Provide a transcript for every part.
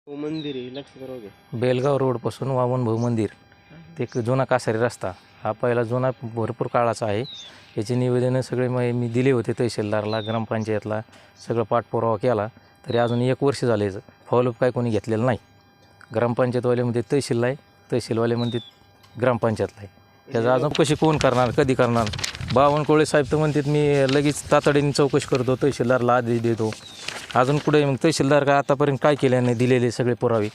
मंदिर आहे लक्ष करा. बेलगाव रोडपासून वामनभाऊ मंदिर ते एक जुना कासारी रस्ता हा पहिला जुना भरपूर काळाचा आहे. याचे निवेदनं सगळे मी दिले होते तहसीलदारला, ग्रामपंचायतला, सगळं पाठपुरावा केला. तरी अजून 1 वर्ष झाले याचं फॉलोअप काय कोणी घेतलेलं नाही. ग्रामपंचायतवाले म्हणते तहसीलला आहे, तहसीलवाले म्हणते ग्रामपंचायतला आहे. याचं अजून कशी कोण करणार, कधी करणार? बावनकुळे साहेब तर म्हणतात मी लगेच तातडीने चौकशी करतो, तहसीलदारला आदेश देतो. अजून कुठे मग तहसीलदार काय आतापर्यंत काय केलं नाही, दिलेले सगळे पुरावे.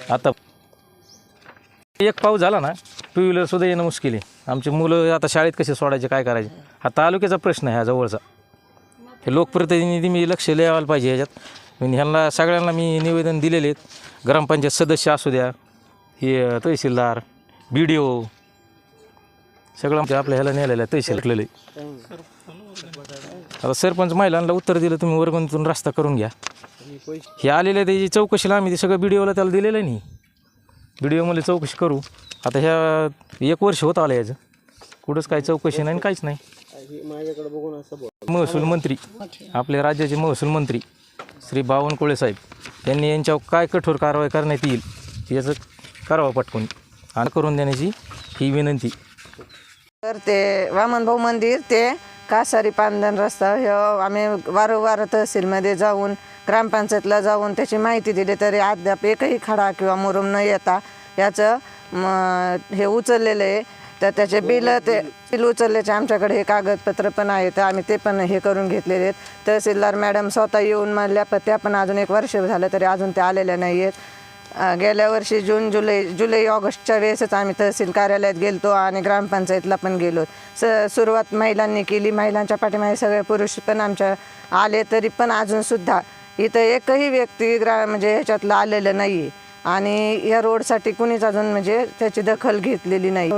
आता एक पाऊस झाला ना, 2 व्हीलरसुद्धा येणं मुश्किल आहे. आमची मुलं आता शाळेत कसे सोडायचे, काय करायचे? हा तालुक्याचा प्रश्न आहे, हा जवळचा. हे लोकप्रतिनिधी मी लक्ष द्यायला पाहिजे याच्यात. ह्यांना सगळ्यांना मी निवेदन दिलेले आहेत. ग्रामपंचायत सदस्य असू द्या, हे तहसीलदार, BDO सगळं आमच्या आपल्या ह्याला नेलेलं आहे, तहसीललेलं आहे. आता सरपंच महिलांना उत्तर दिलं, तुम्ही वर्गणीतून रस्ता करून घ्या. हे आलेलं आहे त्याची चौकशीला, आम्ही ते सगळं BDOला त्याला दिलेलं नाही. BDO मला चौकशी करू. आता ह्या 1 वर्ष होत आलं याचं, कुठंच काही चौकशी नाही, काहीच नाही. माझ्याकडे बघून असं महसूल मंत्री, आपल्या राज्याचे महसूल मंत्री श्री बावनकुळे साहेब यांनी यांच्यावर काय कठोर कारवाई करण्यात येईल याचं करावं पटकून आणि करून देण्याची ही विनंती. तर ते वामनभाऊ मंदिर ते कासारी पांदन रस्ता हे आम्ही वारंवार तहसीलमध्ये जाऊन, ग्रामपंचायतला जाऊन त्याची माहिती दिली, तरी अद्याप एकही खडा किंवा मुरुम न येता याचं हे उचललेलं आहे. तर त्याचे बिल उचलल्याचे आमच्याकडे हे कागदपत्र पण आहे, तर आम्ही ते पण हे करून घेतलेले आहेत. तहसीलदार मॅडम स्वतः येऊन म्हणल्या, पण त्या पण अजून 1 वर्ष झालं तरी अजून त्या आलेल्या नाही आहेत. गेल्या वर्षी जुलै ऑगस्टच्या वेळेसच आम्ही तहसील कार्यालयात गेलतो आणि ग्रामपंचायतला पण गेलो. सुरुवात महिलांनी केली, महिलांच्या पाठीमागे सगळे पुरुष पण आमच्या आले, तरी पण अजूनसुद्धा इथं एकही व्यक्ती म्हणजे ह्याच्यातलं आलेलं नाही आहे. आणि या रोडसाठी कुणीच अजून म्हणजे त्याची दखल घेतलेली नाही.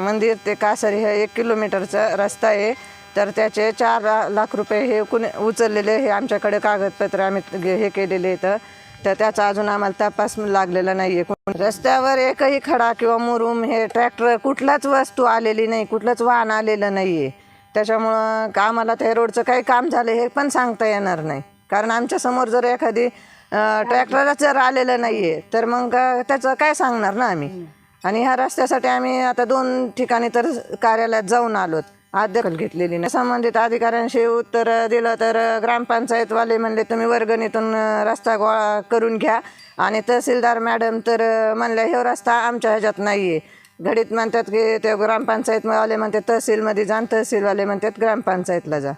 मंदिर ते कासारी हा 1 किलोमीटरचा रस्ता आहे, तर त्याचे 4 लाख रुपये हे उचललेले हे आमच्याकडे कागदपत्र आम्ही हे केलेले आहेत. तर त्याचा अजून आम्हाला तपास लागलेला नाही आहे. रस्त्यावर एकही खडा किंवा मुरुम, हे ट्रॅक्टर, कुठलाच वस्तू आलेली नाही, कुठलंच वाहन आलेलं नाही आहे. त्याच्यामुळं आम्हाला त्या रोडचं काही काम झालं हे पण सांगता येणार नाही. कारण आमच्यासमोर जर एखादी ट्रॅक्टरच जर आलेलं नाही आहे तर मग त्याचं काय सांगणार ना आम्ही. आणि ह्या रस्त्यासाठी आम्ही आता 2 ठिकाणी तर कार्यालयात जाऊन आलोत, दखल घेतलेली नाही. संबंधित अधिकाऱ्यांशी उत्तर दिलं तर ग्रामपंचायतवाले म्हणले तुम्ही वर्गणीतून रस्ता गोळा करून घ्या. आणि तहसीलदार मॅडम तर म्हणल्या हे रस्ता आमच्या ह्याच्यात नाही आहे. घडीत म्हणतात की ते ग्रामपंचायतवाले म्हणतात तहसीलमध्ये जा, तहसीलवाले म्हणतात ग्रामपंचायतला जा.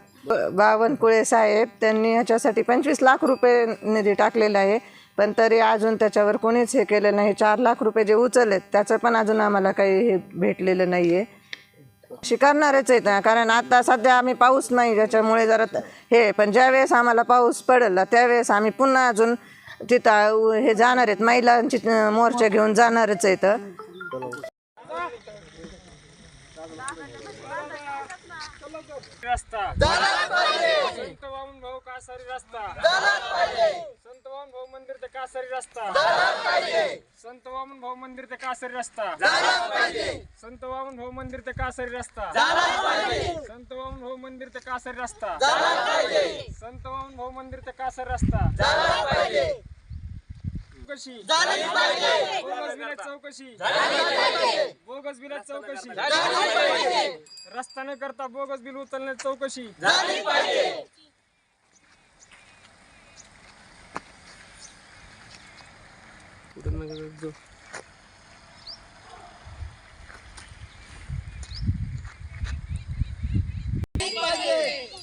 बावनकुळे साहेब त्यांनी ह्याच्यासाठी 25 लाख रुपये निधी टाकलेला आहे, पण तरी अजून त्याच्यावर कोणीच हे केलं नाही. 4 लाख रुपये जे उचललेत त्याचं पण अजून आम्हाला काही हे भेटलेलं नाही आहे. शिकारणारच आहेत, कारण आता सध्या आम्ही पाऊस नाही ज्याच्यामुळे जरा हे, पण ज्यावेळेस आम्हाला पाऊस पडला त्यावेळेस आम्ही पुन्हा अजून तिथं हे जाणार आहेत, महिलांची मोर्चा घेऊन जाणारच आहेत. रस्ता संत वामनभाऊ कासारी रस्ता, संत वामनभाऊ मंदिर ते कासारी रस्ता, संत वामनभाऊ मंदिर ते कासारी रस्ता, संत वामनभाऊ मंदिर ते कासारी रस्ता, संत वामनभाऊ मंदिर ते कासारी रस्ता, संत वामनभाऊ मंदिर ते कासारी रस्ता, चौकशी बोगस बिलाची चौकशी, बोगस बिलाची चौकशी, रस्ता न करता बोगस बिल उचलण्याची चौकशी झाली पाहिजे.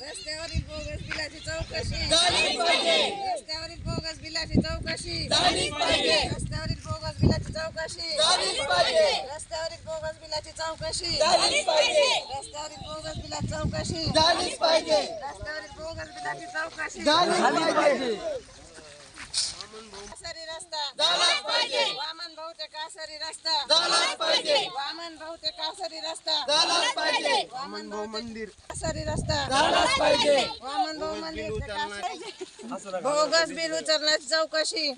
रस्त्यावरील बोगस बिलाची चौकशी झाली पाहिजे. रस्त्यावरील बोगस बिलाची चौकशी झाली पाहिजे. रस्त्यावरील बोगस बिलाची चौकशी झाली पाहिजे. रस्त्यावरील बोगस बिलाची चौकशी झाली पाहिजे. रस्त्यावरील बोगस बिलाची चौकशी झाली पाहिजे. रस्त्यावरील बोगस बिलाची चौकशी झाली पाहिजे. कासारी रस्ता झालाच पाहिजे. वामनभाऊ ते कासारी रस्ता झालाच पाहिजे. वामनभाऊ ते कासारी रस्ता झालाच पाहिजे. वामनभाऊ मंदिर कासारी रस्ता झालाच पाहिजे. वामनभाऊ मंदिर ते कासारी बोगस बिल उचलण्याची चौकशी